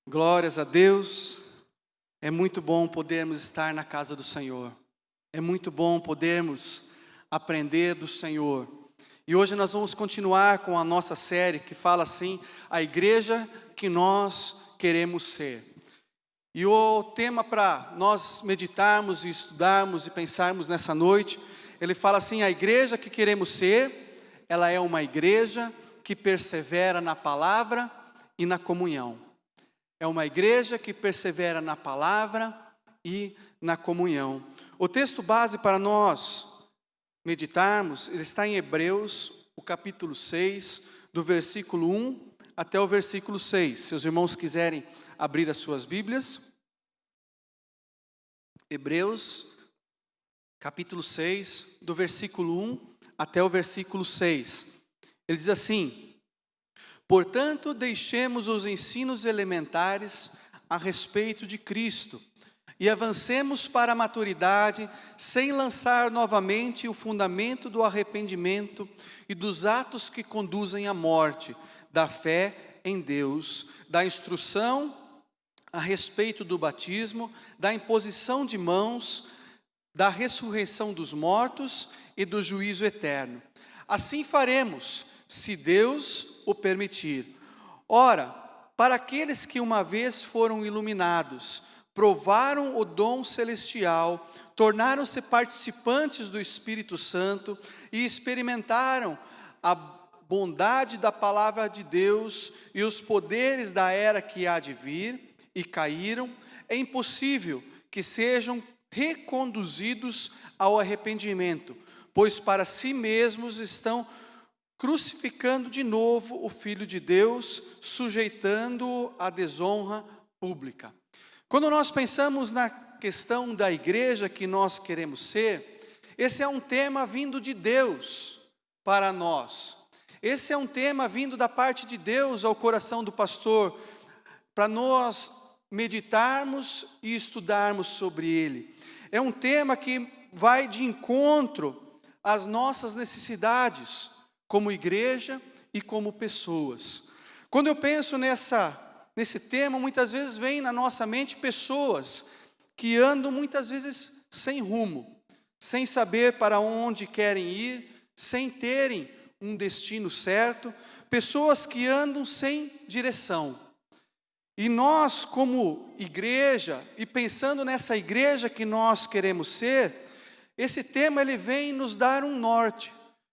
Glórias a Deus, é muito bom podermos estar na casa do Senhor, é muito bom podermos aprender do Senhor. E hoje nós vamos continuar com a nossa série que fala assim, a igreja que nós queremos ser. E o tema para nós meditarmos e estudarmos e pensarmos nessa noite, ele fala assim, a igreja que queremos ser, ela é uma igreja que persevera na palavra e na comunhão. É uma igreja que persevera na palavra e na comunhão. O texto base para nós meditarmos, ele está em Hebreus, o capítulo 6, do versículo 1 até o versículo 6. Se os irmãos quiserem abrir as suas Bíblias. Hebreus, capítulo 6, do versículo 1 até o versículo 6. Ele diz assim: portanto, deixemos os ensinos elementares a respeito de Cristo e avancemos para a maturidade, sem lançar novamente o fundamento do arrependimento e dos atos que conduzem à morte, da fé em Deus, da instrução a respeito do batismo, da imposição de mãos, da ressurreição dos mortos e do juízo eterno. Assim faremos, se Deus o permitir. Ora, para aqueles que uma vez foram iluminados, provaram o dom celestial, tornaram-se participantes do Espírito Santo e experimentaram a bondade da palavra de Deus e os poderes da era que há de vir e caíram, é impossível que sejam reconduzidos ao arrependimento, pois para si mesmos estão crucificando de novo o Filho de Deus, sujeitando-o à desonra pública. Quando nós pensamos na questão da igreja que nós queremos ser, esse é um tema vindo de Deus para nós. Esse é um tema vindo da parte de Deus ao coração do pastor, para nós meditarmos e estudarmos sobre ele. É um tema que vai de encontro às nossas necessidades, como igreja e como pessoas. Quando eu penso nesse tema, muitas vezes vem na nossa mente pessoas que andam muitas vezes sem rumo, sem saber para onde querem ir, sem terem um destino certo, pessoas que andam sem direção. E nós, como igreja, e pensando nessa igreja que nós queremos ser, esse tema ele vem nos dar um norte.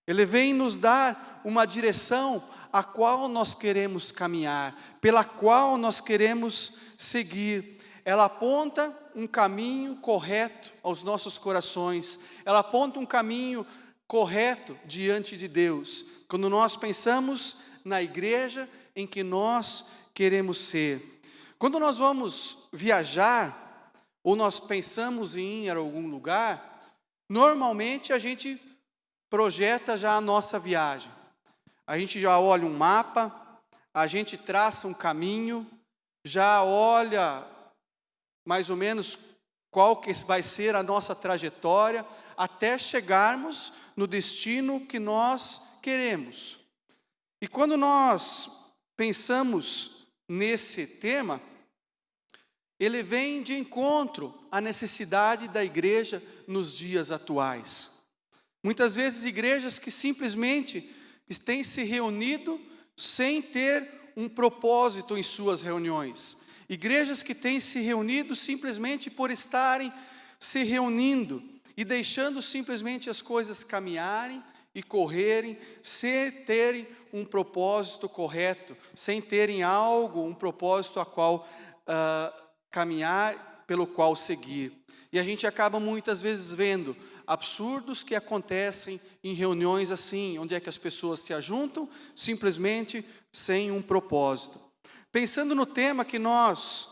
Ele vem nos dar uma direção a qual nós queremos caminhar, pela qual nós queremos seguir. Ela aponta um caminho correto aos nossos corações. Ela aponta um caminho correto diante de Deus. Quando nós pensamos na igreja em que nós queremos ser. Quando nós vamos viajar, ou nós pensamos em ir a algum lugar, normalmente a gente projeta já a nossa viagem. A gente já olha um mapa, a gente traça um caminho, já olha mais ou menos qual que vai ser a nossa trajetória, até chegarmos no destino que nós queremos. E quando nós pensamos nesse tema, ele vem de encontro à necessidade da igreja nos dias atuais. Muitas vezes igrejas que simplesmente têm se reunido sem ter um propósito em suas reuniões. Igrejas que têm se reunido simplesmente por estarem se reunindo e deixando simplesmente as coisas caminharem e correrem, sem terem um propósito correto, sem terem algo, um propósito a qual caminhar, pelo qual seguir. E a gente acaba muitas vezes vendo absurdos que acontecem em reuniões assim, onde é que as pessoas se ajuntam, simplesmente sem um propósito. Pensando no tema que nós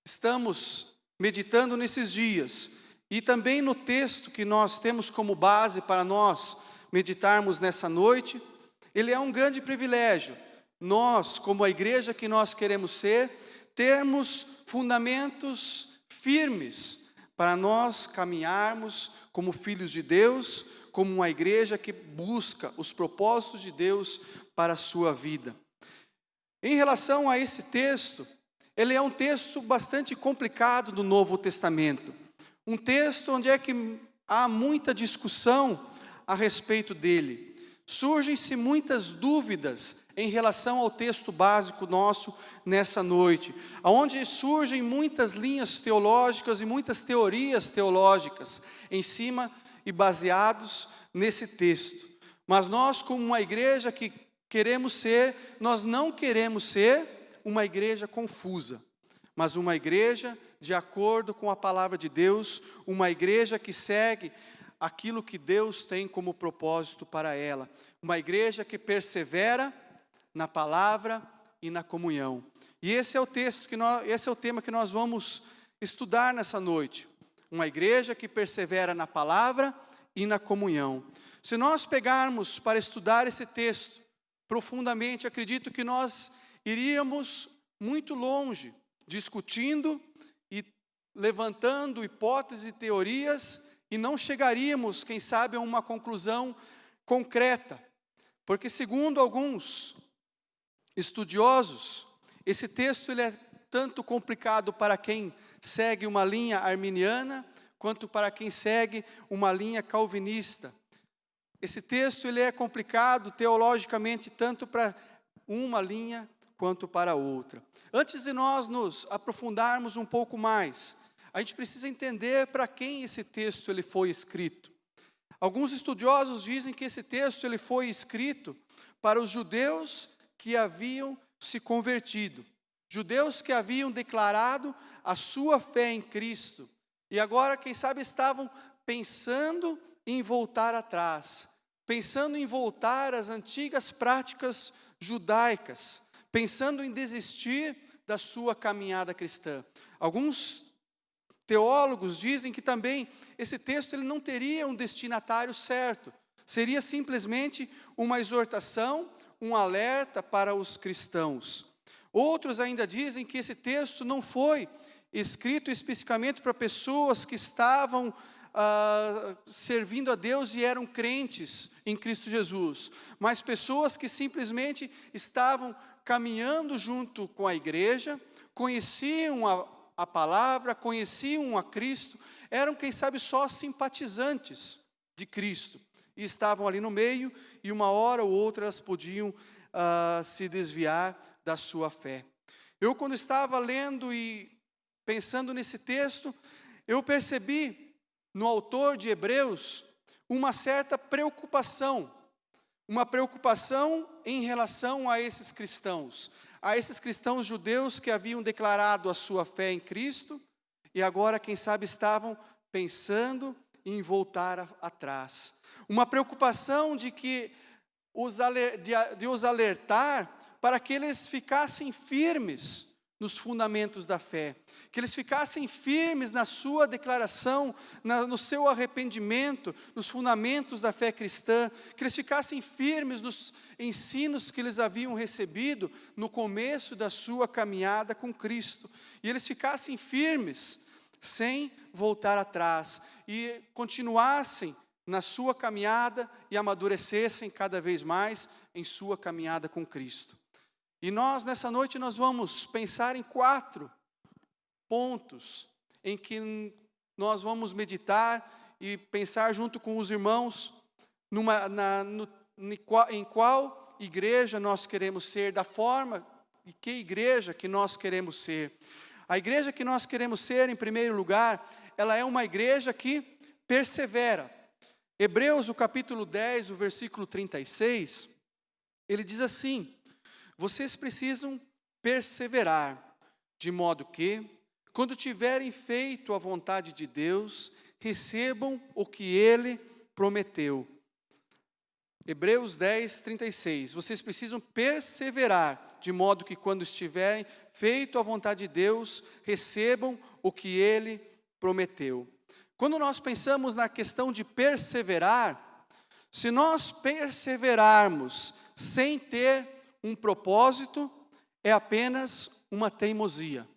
estamos meditando nesses dias, e também no texto que nós temos como base para nós meditarmos nessa noite, ele é um grande privilégio. Nós, como a igreja que nós queremos ser, termos fundamentos firmes para nós caminharmos como filhos de Deus, como uma igreja que busca os propósitos de Deus para a sua vida. Em relação a esse texto, ele é um texto bastante complicado do Novo Testamento. Um texto onde é que há muita discussão a respeito dele. Surgem-se muitas dúvidas em relação ao texto básico nosso nessa noite, onde surgem muitas linhas teológicas e muitas teorias teológicas em cima e baseados nesse texto. Mas nós, como uma igreja que queremos ser, nós não queremos ser uma igreja confusa, mas uma igreja de acordo com a palavra de Deus, uma igreja que segue aquilo que Deus tem como propósito para ela, uma igreja que persevera na palavra e na comunhão. E esse é o esse é o tema que nós vamos estudar nessa noite. Uma igreja que persevera na palavra e na comunhão. Se nós pegarmos para estudar esse texto profundamente, acredito que nós iríamos muito longe, discutindo e levantando hipóteses e teorias, e não chegaríamos, quem sabe, a uma conclusão concreta. Porque segundo alguns estudiosos, esse texto ele é tanto complicado para quem segue uma linha arminiana, quanto para quem segue uma linha calvinista. Esse texto ele é complicado teologicamente, tanto para uma linha quanto para outra. Antes de nós nos aprofundarmos um pouco mais, a gente precisa entender para quem esse texto ele foi escrito. Alguns estudiosos dizem que esse texto ele foi escrito para os judeus que haviam se convertido, judeus que haviam declarado a sua fé em Cristo, e agora, quem sabe, estavam pensando em voltar atrás, pensando em voltar às antigas práticas judaicas, pensando em desistir da sua caminhada cristã. Alguns teólogos dizem que também esse texto ele não teria um destinatário certo, seria simplesmente uma exortação, um alerta para os cristãos. Outros ainda dizem que esse texto não foi escrito especificamente para pessoas que estavam servindo a Deus e eram crentes em Cristo Jesus, mas pessoas que simplesmente estavam caminhando junto com a igreja, conheciam a palavra, conheciam a Cristo, eram, quem sabe, só simpatizantes de Cristo, e estavam ali no meio, e uma hora ou outra elas podiam se desviar da sua fé. Eu, quando estava lendo e pensando nesse texto, eu percebi no autor de Hebreus uma certa preocupação em relação a esses cristãos judeus que haviam declarado a sua fé em Cristo, e agora, quem sabe, estavam pensando em voltar atrás. Uma preocupação de que de os alertar para que eles ficassem firmes nos fundamentos da fé, que eles ficassem firmes na sua declaração, no seu arrependimento, nos fundamentos da fé cristã, que eles ficassem firmes nos ensinos que eles haviam recebido no começo da sua caminhada com Cristo, e eles ficassem firmes, sem voltar atrás, e continuassem na sua caminhada e amadurecessem cada vez mais em sua caminhada com Cristo. E nós, nessa noite, nós vamos pensar em 4 pontos em que nós vamos meditar e pensar junto com os irmãos em qual igreja nós queremos ser, da forma e que igreja que nós queremos ser. A igreja que nós queremos ser, em primeiro lugar, ela é uma igreja que persevera. Hebreus, o capítulo 10, o versículo 36, ele diz assim: vocês precisam perseverar, de modo que, quando tiverem feito a vontade de Deus, recebam o que Ele prometeu. Hebreus 10, 36. Vocês precisam perseverar, de modo que, quando estiverem feito a vontade de Deus, recebam o que Ele prometeu. Quando nós pensamos na questão de perseverar, se nós perseverarmos sem ter um propósito, é apenas uma teimosia.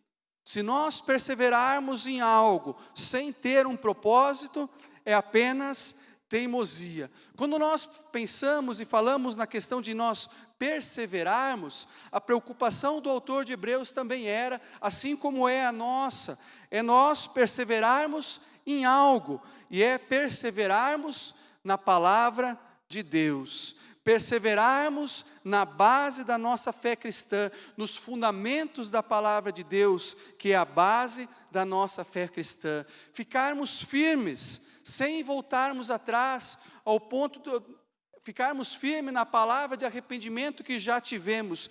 Se nós perseverarmos em algo sem ter um propósito, é apenas teimosia. Quando nós pensamos e falamos na questão de nós perseverarmos, a preocupação do autor de Hebreus também era, assim como é a nossa, é nós perseverarmos em algo, e é perseverarmos na palavra de Deus, perseverarmos na base da nossa fé cristã, nos fundamentos da palavra de Deus, que é a base da nossa fé cristã, ficarmos firmes, sem voltarmos atrás, ao ponto de ficarmos firmes na palavra de arrependimento que já tivemos,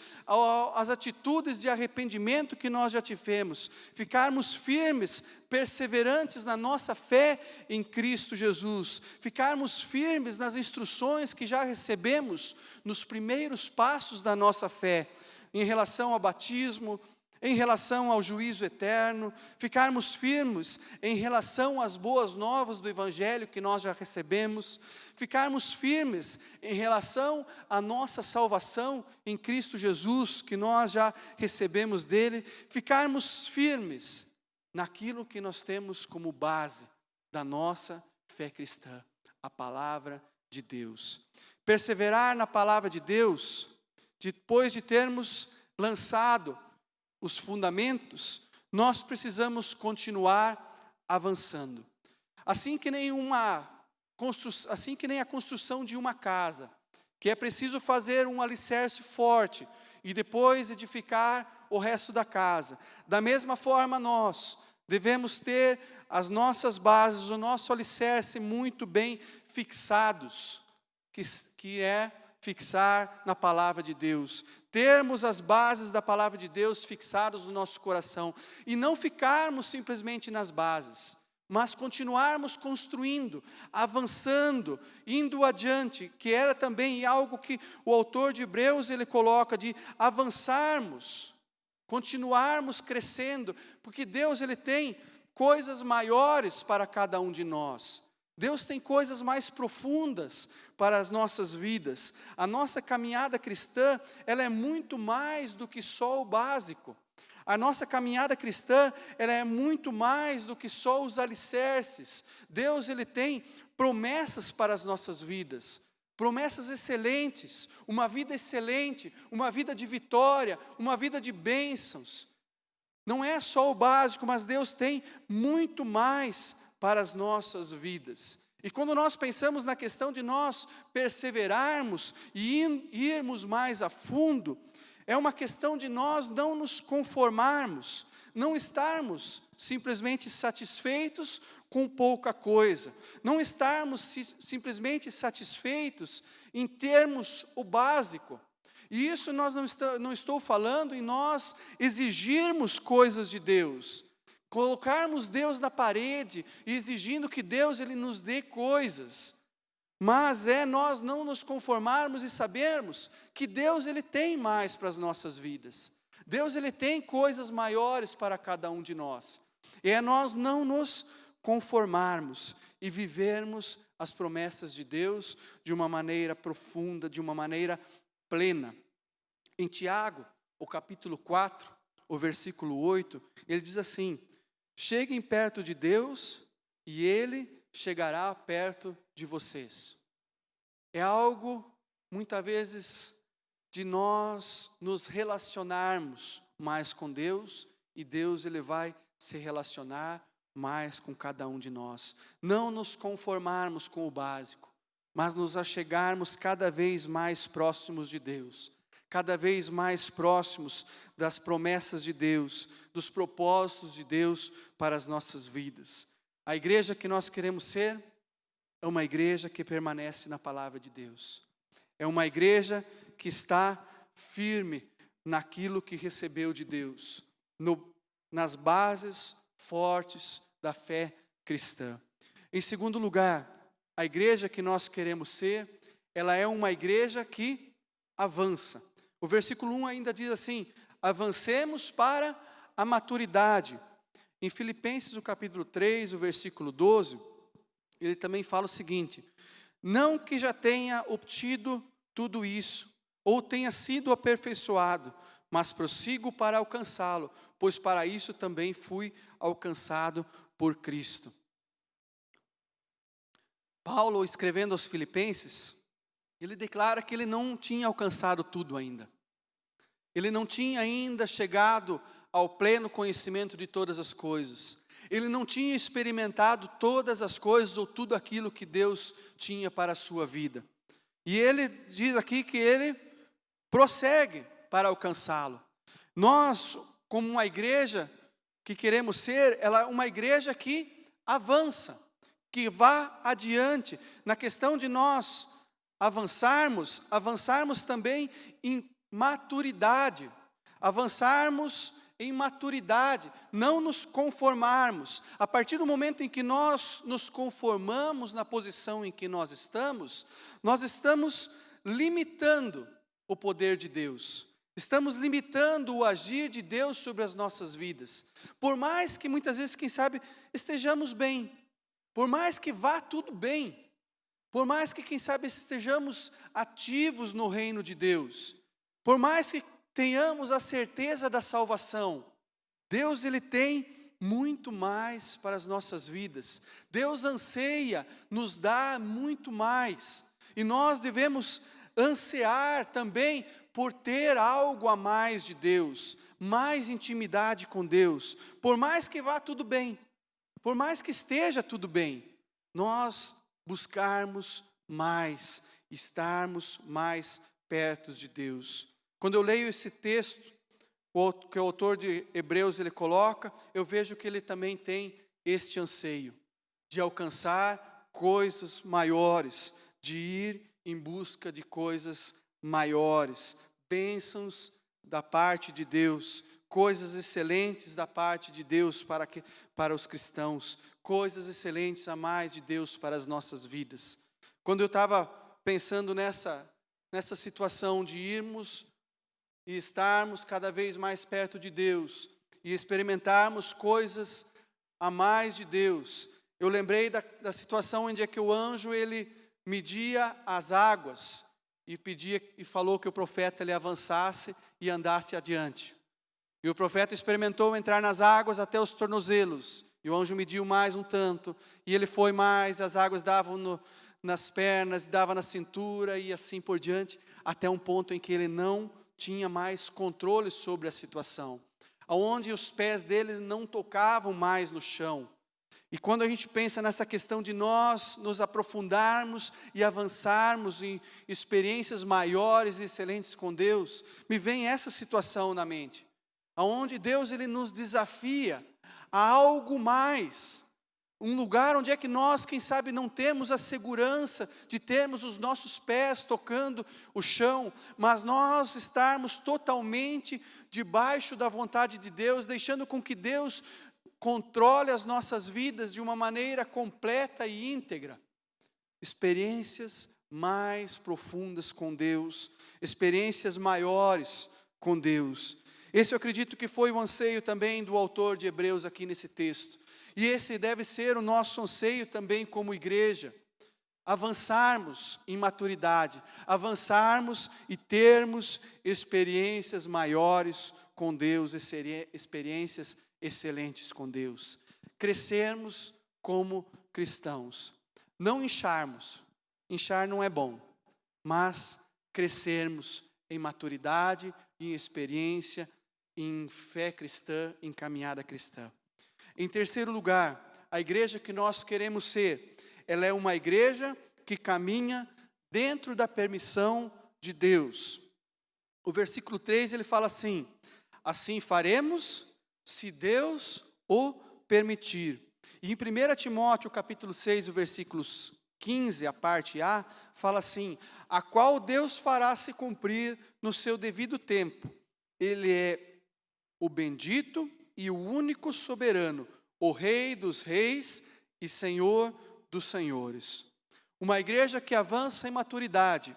as atitudes de arrependimento que nós já tivemos, ficarmos firmes, perseverantes na nossa fé em Cristo Jesus, ficarmos firmes nas instruções que já recebemos nos primeiros passos da nossa fé, em relação ao batismo, em relação ao juízo eterno, ficarmos firmes em relação às boas novas do Evangelho que nós já recebemos, ficarmos firmes em relação à nossa salvação em Cristo Jesus, que nós já recebemos dele, ficarmos firmes naquilo que nós temos como base da nossa fé cristã, a palavra de Deus. Perseverar na palavra de Deus, depois de termos lançado os fundamentos, nós precisamos continuar avançando. Assim que nem a construção de uma casa, que é preciso fazer um alicerce forte e depois edificar o resto da casa. Da mesma forma nós devemos ter as nossas bases, o nosso alicerce muito bem fixados, que é fixar na palavra de Deus, termos as bases da palavra de Deus fixadas no nosso coração, e não ficarmos simplesmente nas bases, mas continuarmos construindo, avançando, indo adiante, que era também algo que o autor de Hebreus ele coloca, de avançarmos, continuarmos crescendo, porque Deus ele tem coisas maiores para cada um de nós. Deus tem coisas mais profundas para as nossas vidas. A nossa caminhada cristã, ela é muito mais do que só o básico. A nossa caminhada cristã, ela é muito mais do que só os alicerces. Deus, ele tem promessas para as nossas vidas. Promessas excelentes, uma vida excelente, uma vida de vitória, uma vida de bênçãos. Não é só o básico, mas Deus tem muito mais para as nossas vidas. E quando nós pensamos na questão de nós perseverarmos e irmos mais a fundo, é uma questão de nós não nos conformarmos, não estarmos simplesmente satisfeitos com pouca coisa, não estarmos simplesmente satisfeitos em termos o básico. E isso nós não estou falando em nós exigirmos coisas de Deus, colocarmos Deus na parede e exigindo que Deus ele nos dê coisas, mas é nós não nos conformarmos e sabermos que Deus ele tem mais para as nossas vidas. Deus ele tem coisas maiores para cada um de nós. E é nós não nos conformarmos e vivermos as promessas de Deus de uma maneira profunda, de uma maneira plena. Em Tiago, o capítulo 4, o versículo 8, ele diz assim: cheguem perto de Deus e Ele chegará perto de vocês. É algo, muitas vezes, de nós nos relacionarmos mais com Deus, e Deus ele vai se relacionar mais com cada um de nós. Não nos conformarmos com o básico, mas nos achegarmos cada vez mais próximos de Deus, cada vez mais próximos das promessas de Deus, dos propósitos de Deus para as nossas vidas. A igreja que nós queremos ser é uma igreja que permanece na palavra de Deus. É uma igreja que está firme naquilo que recebeu de Deus, nas bases fortes da fé cristã. Em segundo lugar, a igreja que nós queremos ser, ela é uma igreja que avança. O versículo 1 ainda diz assim: avancemos para a maturidade. Em Filipenses, o capítulo 3, o versículo 12, ele também fala o seguinte: não que já tenha obtido tudo isso, ou tenha sido aperfeiçoado, mas prossigo para alcançá-lo, pois para isso também fui alcançado por Cristo. Paulo, escrevendo aos Filipenses, ele declara que ele não tinha alcançado tudo ainda. Ele não tinha ainda chegado ao pleno conhecimento de todas as coisas. Ele não tinha experimentado todas as coisas ou tudo aquilo que Deus tinha para a sua vida. E ele diz aqui que ele prossegue para alcançá-lo. Nós, como uma igreja que queremos ser, ela é uma igreja que avança, que vá adiante. Na questão de nós avançarmos também em maturidade, avançarmos em maturidade, não nos conformarmos. A partir do momento em que nós nos conformamos na posição em que nós estamos limitando o poder de Deus, estamos limitando o agir de Deus sobre as nossas vidas. Por mais que muitas vezes, quem sabe, estejamos bem, por mais que vá tudo bem, por mais que, quem sabe, estejamos ativos no reino de Deus, por mais que tenhamos a certeza da salvação, Deus, Ele tem muito mais para as nossas vidas. Deus anseia nos dar muito mais. E nós devemos ansiar também por ter algo a mais de Deus, mais intimidade com Deus. Por mais que vá tudo bem, por mais que esteja tudo bem, nós buscarmos mais, estarmos mais perto de Deus. Quando eu leio esse texto, que o autor de Hebreus ele coloca, eu vejo que ele também tem este anseio de alcançar coisas maiores, de ir em busca de coisas maiores, bênçãos da parte de Deus, coisas excelentes da parte de Deus para os cristãos, coisas excelentes a mais de Deus para as nossas vidas. Quando eu estava pensando nessa situação de irmos e estarmos cada vez mais perto de Deus e experimentarmos coisas a mais de Deus, eu lembrei da situação onde é que o anjo ele media as águas e falou que o profeta ele avançasse e andasse adiante. E o profeta experimentou entrar nas águas até os tornozelos, e o anjo mediu mais um tanto, e ele foi mais, as águas davam nas pernas, davam na cintura e assim por diante, até um ponto em que ele não tinha mais controle sobre a situação, aonde os pés dele não tocavam mais no chão. E quando a gente pensa nessa questão de nós nos aprofundarmos e avançarmos em experiências maiores e excelentes com Deus, me vem essa situação na mente, aonde Deus ele nos desafia a algo mais, um lugar onde é que nós, quem sabe, não temos a segurança de termos os nossos pés tocando o chão, mas nós estarmos totalmente debaixo da vontade de Deus, deixando com que Deus controle as nossas vidas de uma maneira completa e íntegra. Experiências mais profundas com Deus, experiências maiores com Deus. Esse eu acredito que foi o anseio também do autor de Hebreus aqui nesse texto. E esse deve ser o nosso anseio também como igreja, avançarmos em maturidade, avançarmos e termos experiências maiores com Deus, experiências excelentes com Deus, crescermos como cristãos, não incharmos, inchar não é bom, mas crescermos em maturidade, em experiência, em fé cristã, em caminhada cristã. Em terceiro lugar, a igreja que nós queremos ser, ela é uma igreja que caminha dentro da permissão de Deus. O versículo 3 ele fala assim: assim faremos se Deus o permitir. E em 1 Timóteo capítulo 6, o versículo 15, a parte A, fala assim: a qual Deus fará se cumprir no seu devido tempo. Ele é o bendito e o único soberano, o Rei dos reis e Senhor dos senhores. Uma igreja que avança em maturidade,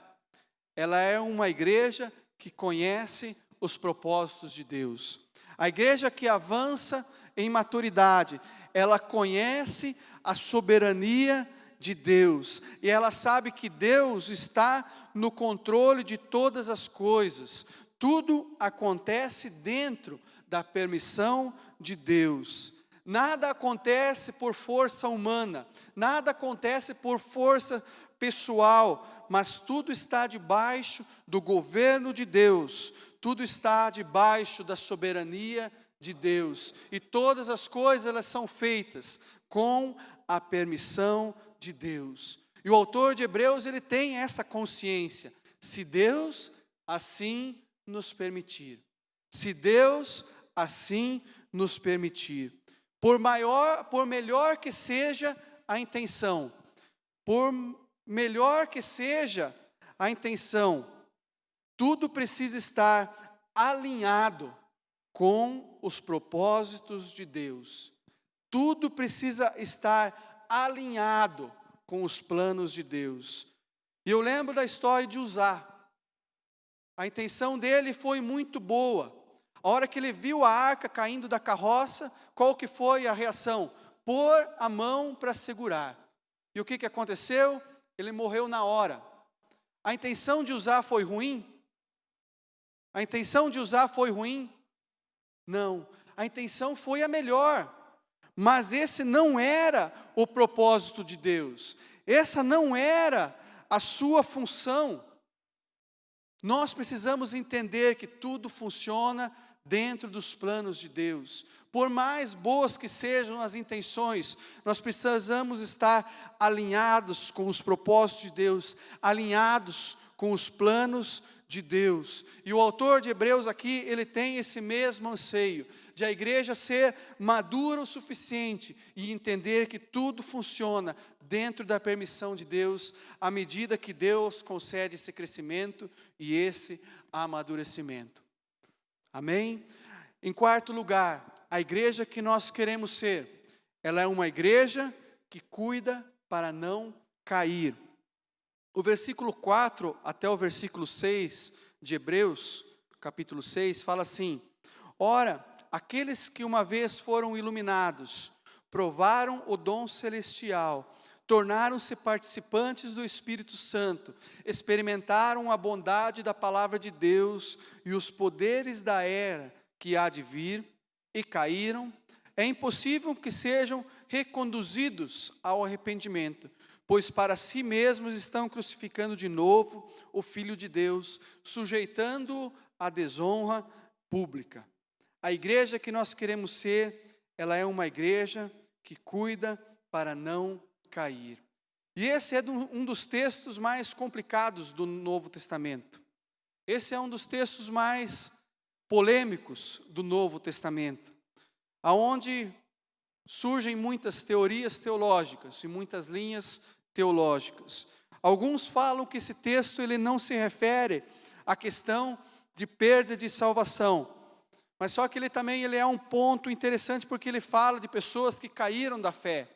ela é uma igreja que conhece os propósitos de Deus. A igreja que avança em maturidade, ela conhece a soberania de Deus, e ela sabe que Deus está no controle de todas as coisas. Tudo acontece dentro da permissão de Deus. Nada acontece por força humana, nada acontece por força pessoal, mas tudo está debaixo do governo de Deus, tudo está debaixo da soberania de Deus, e todas as coisas elas são feitas com a permissão de Deus. E o autor de Hebreus, ele tem essa consciência, se Deus assim nos permitir, se Deus assim nos permitir, por melhor que seja a intenção, por melhor que seja a intenção, tudo precisa estar alinhado com os propósitos de Deus. Tudo precisa estar alinhado com os planos de Deus. E eu lembro da história de Uzá. A intenção dele foi muito boa. A hora que ele viu a arca caindo da carroça, qual que foi a reação? Pôr a mão para segurar. E o que aconteceu? Ele morreu na hora. A intenção de Uzá foi ruim? A intenção de Uzá foi ruim? Não. A intenção foi a melhor. Mas esse não era o propósito de Deus. Essa não era a sua função. Nós precisamos entender que tudo funciona dentro dos planos de Deus. Por mais boas que sejam as intenções, nós precisamos estar alinhados com os propósitos de Deus, alinhados com os planos de Deus. E o autor de Hebreus aqui, ele tem esse mesmo anseio, de a igreja ser madura o suficiente e entender que tudo funciona dentro da permissão de Deus, à medida que Deus concede esse crescimento e esse amadurecimento. Amém? Em quarto lugar, a igreja que nós queremos ser, ela é uma igreja que cuida para não cair. O versículo 4 até o versículo 6 de Hebreus, capítulo 6, fala assim: ora, aqueles que uma vez foram iluminados, provaram o dom celestial, tornaram-se participantes do Espírito Santo, experimentaram a bondade da palavra de Deus e os poderes da era que há de vir, e caíram, é impossível que sejam reconduzidos ao arrependimento, pois para si mesmos estão crucificando de novo o Filho de Deus, sujeitando-o à desonra pública. A igreja que nós queremos ser, ela é uma igreja que cuida para não cair. E esse é um dos textos mais complicados do Novo Testamento. Esse é um dos textos mais polêmicos do Novo Testamento, aonde surgem muitas teorias teológicas e muitas linhas teológicas. Alguns falam que esse texto ele não se refere à questão de perda de salvação, mas só que ele é um ponto interessante porque ele fala de pessoas que caíram da fé.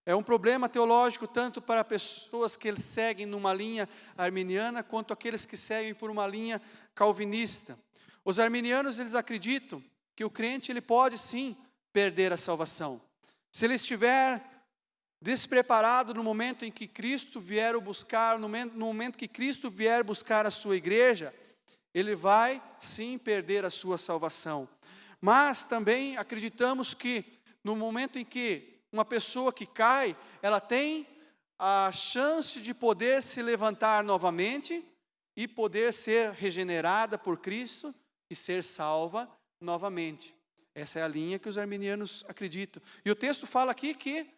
É um problema teológico tanto para pessoas que seguem numa linha arminiana, quanto aqueles que seguem por uma linha calvinista. Os arminianos, eles acreditam que o crente ele pode sim perder a salvação. Se ele estiver despreparado no momento em que Cristo vier o buscar, no momento que Cristo vier buscar a sua igreja, ele vai sim perder a sua salvação. Mas também acreditamos que no momento em que uma pessoa que cai, ela tem a chance de poder se levantar novamente e poder ser regenerada por Cristo e ser salva novamente. Essa é a linha que os arminianos acreditam. E o texto fala aqui que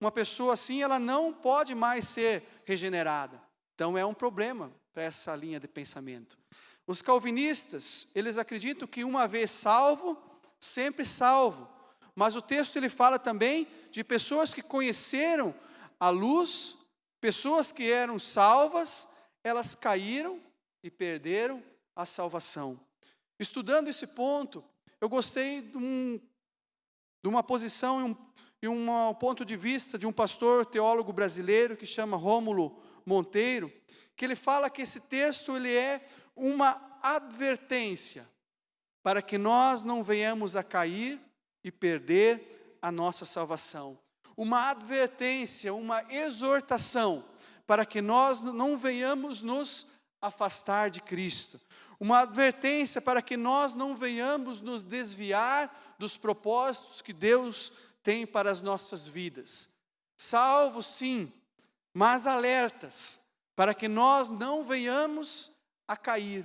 uma pessoa assim, ela não pode mais ser regenerada. Então é um problema para essa linha de pensamento. Os calvinistas, eles acreditam que uma vez salvo, sempre salvo. Mas o texto ele fala também de pessoas que conheceram a luz, pessoas que eram salvas, elas caíram e perderam a salvação. Estudando esse ponto, eu gostei de uma posição e um ponto de vista de um pastor teólogo brasileiro que chama Rômulo Monteiro, que ele fala que esse texto ele é uma advertência para que nós não venhamos a cair e perder a nossa salvação. Uma advertência, uma exortação para que nós não venhamos nos afastar de Cristo. Uma advertência para que nós não venhamos nos desviar dos propósitos que Deus tem para as nossas vidas. Salvos sim, mas alertas, para que nós não venhamos a cair,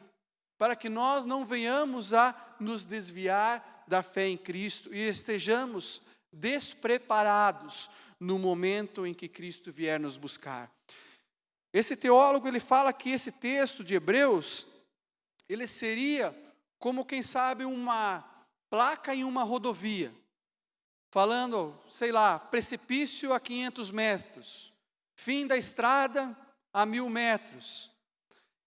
para que nós não venhamos a nos desviar da fé em Cristo e estejamos despreparados no momento em que Cristo vier nos buscar. Esse teólogo, ele fala que esse texto de Hebreus, ele seria como, quem sabe, uma placa em uma rodovia, falando, sei lá, precipício a 500 metros, fim da estrada a 1000 metros.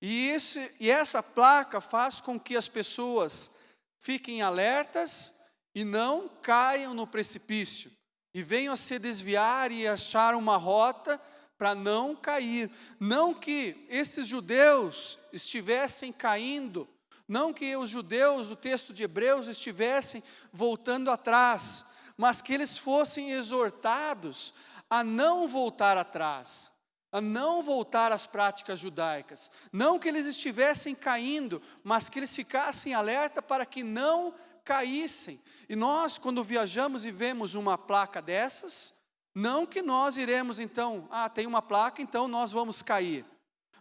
E essa placa faz com que as pessoas fiquem alertas e não caiam no precipício, e venham a se desviar e achar uma rota para não cair. Não que esses judeus estivessem caindo, não que os judeus do texto de Hebreus estivessem voltando atrás, mas que eles fossem exortados a não voltar atrás, a não voltar às práticas judaicas. Não que eles estivessem caindo, mas que eles ficassem alerta para que não caíssem. E nós, quando viajamos e vemos uma placa dessas, não que nós iremos então, tem uma placa, então nós vamos cair,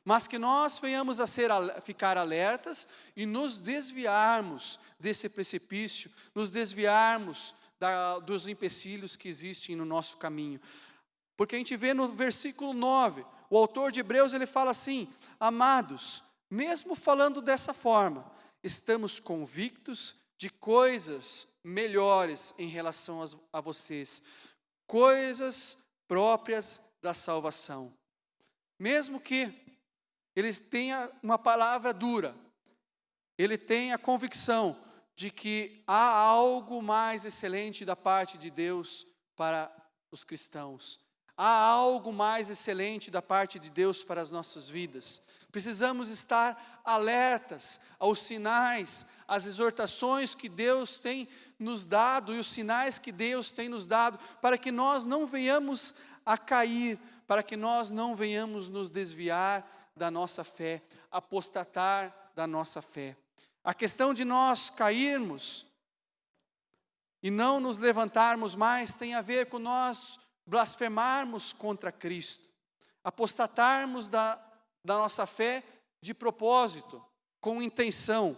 mas que nós venhamos a ficar alertas e nos desviarmos desse precipício, nos desviarmos dos empecilhos que existem no nosso caminho. Porque a gente vê no versículo 9, o autor de Hebreus, ele fala assim: amados, mesmo falando dessa forma, estamos convictos de coisas melhores em relação a vocês, coisas próprias da salvação. Mesmo que eles tenham uma palavra dura, ele tem a convicção de que há algo mais excelente da parte de Deus para os cristãos. Há algo mais excelente da parte de Deus para as nossas vidas. Precisamos estar alertas aos sinais, às exortações que Deus tem nos dado e os sinais que Deus tem nos dado, para que nós não venhamos a cair, para que nós não venhamos nos desviar da nossa fé, apostatar da nossa fé. A questão de nós cairmos e não nos levantarmos mais tem a ver com nós blasfemarmos contra Cristo, apostatarmos da nossa fé de propósito, com intenção.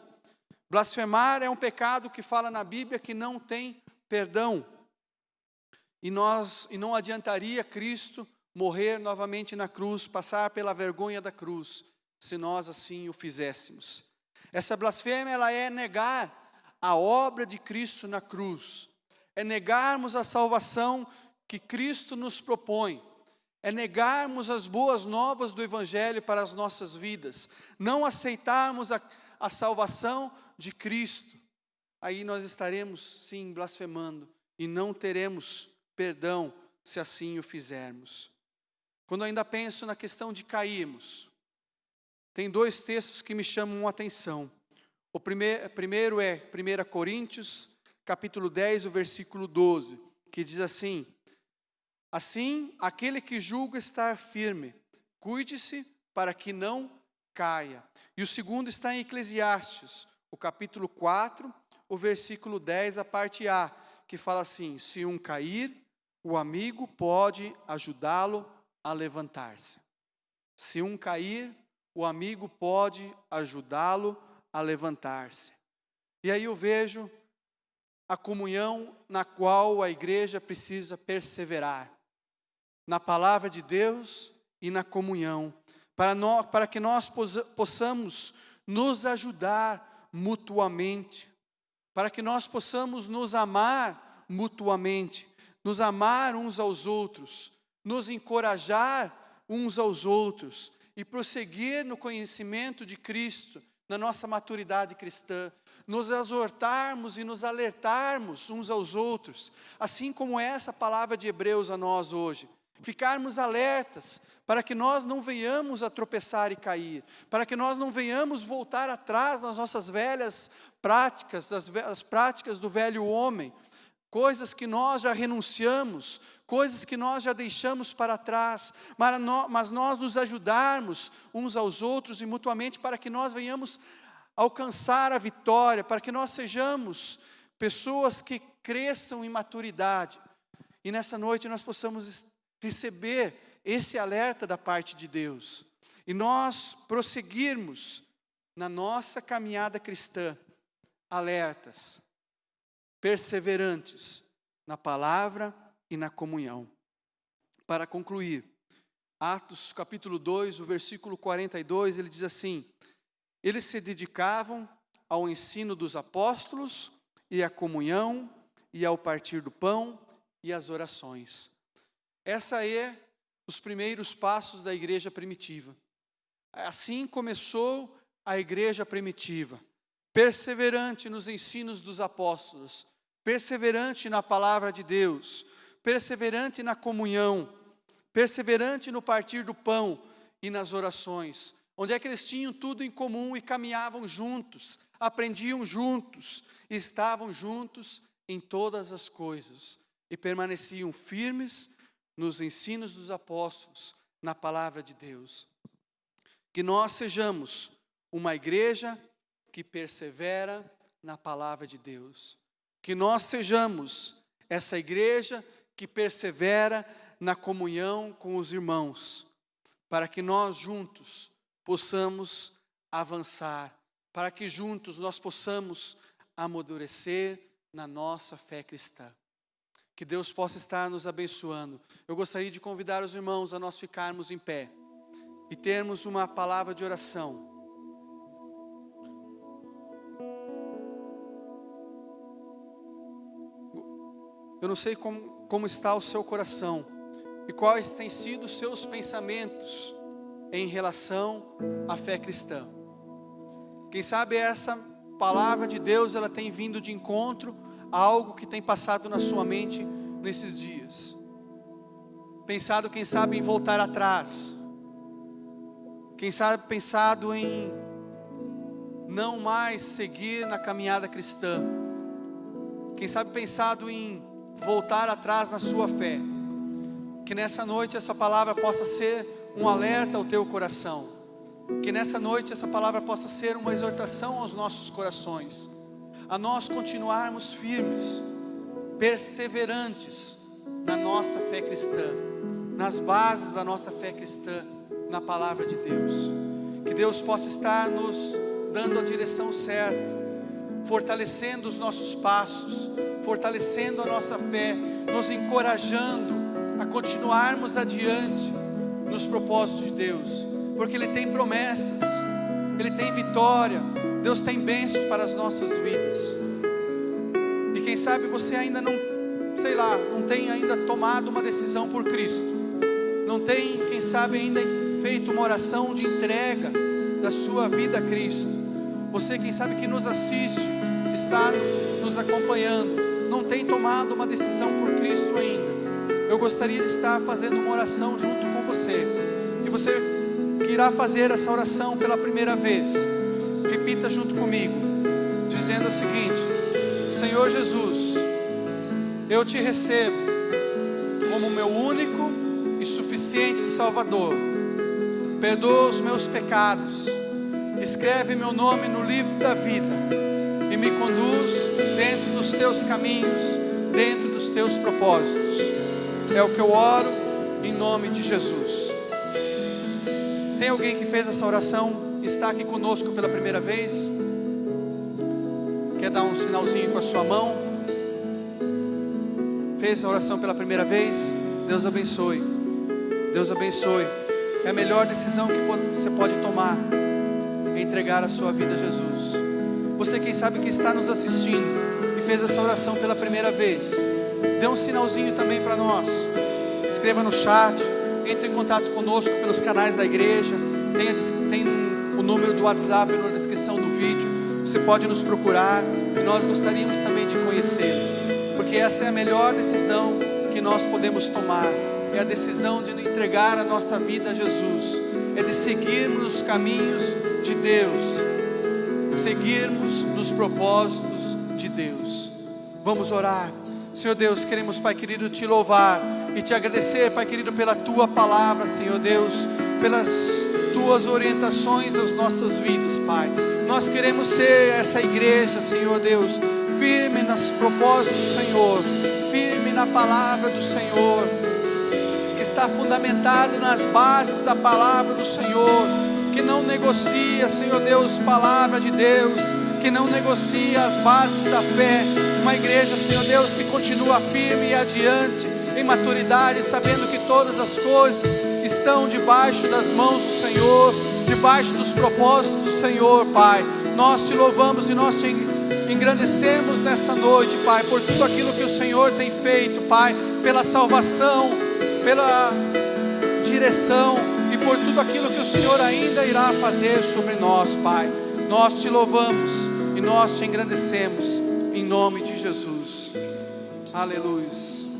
Blasfemar é um pecado que fala na Bíblia que não tem perdão. E não adiantaria Cristo morrer novamente na cruz, passar pela vergonha da cruz, se nós assim o fizéssemos. Essa blasfêmia, ela é negar a obra de Cristo na cruz, é negarmos a salvação que Cristo nos propõe, é negarmos as boas novas do Evangelho para as nossas vidas, não aceitarmos a salvação de Cristo. Aí nós estaremos sim blasfemando e não teremos perdão se assim o fizermos. Quando eu ainda penso na questão de cairmos, tem dois textos que me chamam a atenção. O primeiro é 1 Coríntios, capítulo 10, o versículo 12, que diz assim: assim, aquele que julga estar firme, cuide-se para que não caia. E o segundo está em Eclesiastes, o capítulo 4, o versículo 10, a parte A, que fala assim: se um cair, o amigo pode ajudá-lo a levantar-se. Se um cair, o amigo pode ajudá-lo a levantar-se. E aí eu vejo a comunhão na qual a igreja precisa perseverar, na palavra de Deus e na comunhão, para que nós possamos nos ajudar mutuamente, para que nós possamos nos amar mutuamente, nos amar uns aos outros, nos encorajar uns aos outros e prosseguir no conhecimento de Cristo, na nossa maturidade cristã, nos exortarmos e nos alertarmos uns aos outros, assim como essa palavra de Hebreus a nós hoje. Ficarmos alertas para que nós não venhamos a tropeçar e cair, para que nós não venhamos voltar atrás nas nossas velhas práticas, as práticas do velho homem, coisas que nós já renunciamos, coisas que nós já deixamos para trás, mas nós nos ajudarmos uns aos outros e mutuamente para que nós venhamos alcançar a vitória, para que nós sejamos pessoas que cresçam em maturidade. E nessa noite nós possamos receber esse alerta da parte de Deus. e nós prosseguirmos na nossa caminhada cristã, alertas, perseverantes na palavra e na comunhão. Para concluir, Atos capítulo 2, o versículo 42, ele diz assim: eles se dedicavam ao ensino dos apóstolos e à comunhão e ao partir do pão e às orações. Essa é os primeiros passos da igreja primitiva. Assim começou a igreja primitiva, perseverante nos ensinos dos apóstolos, perseverante na palavra de Deus, perseverante na comunhão, perseverante no partir do pão e nas orações, onde é que eles tinham tudo em comum e caminhavam juntos, aprendiam juntos, estavam juntos em todas as coisas e permaneciam firmes nos ensinos dos apóstolos, na palavra de Deus. Que nós sejamos uma igreja que persevera na palavra de Deus. Que nós sejamos essa igreja que persevera na comunhão com os irmãos, para que nós juntos possamos avançar, para que juntos nós possamos amadurecer na nossa fé cristã. Que Deus possa estar nos abençoando. Eu gostaria de convidar os irmãos a nós ficarmos em pé e termos uma palavra de oração. Eu não sei como está o seu coração e quais têm sido os seus pensamentos em relação à fé cristã. Quem sabe essa palavra de Deus, ela tem vindo de encontro a algo que tem passado na sua mente nesses dias. Pensado, quem sabe, em voltar atrás. Quem sabe pensado em não mais seguir na caminhada cristã. Quem sabe pensado em voltar atrás na sua fé. Que nessa noite essa palavra possa ser um alerta ao teu coração. Que nessa noite essa palavra possa ser uma exortação aos nossos corações, a nós continuarmos firmes, perseverantes na nossa fé cristã, nas bases da nossa fé cristã, na palavra de Deus. Que Deus possa estar nos dando a direção certa, fortalecendo os nossos passos, fortalecendo a nossa fé, nos encorajando a continuarmos adiante nos propósitos de Deus, porque Ele tem promessas, Ele tem vitória, Deus tem bênçãos para as nossas vidas. E quem sabe você ainda não tem ainda tomado uma decisão por Cristo, não tem, quem sabe, ainda feito uma oração de entrega da sua vida a Cristo. Você, quem sabe, que nos assiste, está nos acompanhando, não tem tomado uma decisão por Cristo ainda. Eu gostaria de estar fazendo uma oração junto com você. E você que irá fazer essa oração pela primeira vez, repita junto comigo, dizendo o seguinte: Senhor Jesus, eu te recebo como meu único e suficiente Salvador. Perdoa os meus pecados, escreve meu nome no livro da vida e me conduz dentro dos teus caminhos, dentro dos teus propósitos. É o que eu oro em nome de Jesus. Tem alguém que fez essa oração, está aqui conosco pela primeira vez? Quer dar um sinalzinho com a sua mão? Fez a oração pela primeira vez? Deus abençoe. Deus abençoe. É a melhor decisão que você pode tomar, é entregar a sua vida a Jesus. Você, quem sabe, que está nos assistindo e fez essa oração pela primeira vez, dê um sinalzinho também para nós. Escreva no chat, entre em contato conosco pelos canais da igreja. Tem o número do WhatsApp na descrição do vídeo. Você pode nos procurar e nós gostaríamos também de conhecer, porque essa é a melhor decisão que nós podemos tomar. É a decisão de entregar a nossa vida a Jesus, é de seguirmos os caminhos de Deus, seguirmos nos propósitos de Deus. Vamos orar. Senhor Deus, queremos, Pai querido, te louvar e te agradecer, Pai querido, pela tua palavra, Senhor Deus, pelas tuas orientações às nossas vidas, Pai. Nós queremos ser essa igreja, Senhor Deus, firme nos propósitos do Senhor, firme na palavra do Senhor. que está fundamentado nas bases da palavra do Senhor, que não negocia, Senhor Deus, palavra de Deus, que não negocia as bases da fé. Uma igreja, Senhor Deus, que continua firme e adiante, em maturidade, sabendo que todas as coisas estão debaixo das mãos do Senhor, debaixo dos propósitos do Senhor, Pai. Nós te louvamos e nós te engrandecemos nessa noite, Pai, por tudo aquilo que o Senhor tem feito, Pai, pela salvação, pela direção e por tudo aquilo que o Senhor ainda irá fazer sobre nós, Pai. Nós te louvamos e nós te engrandecemos, em nome de Jesus. Aleluia.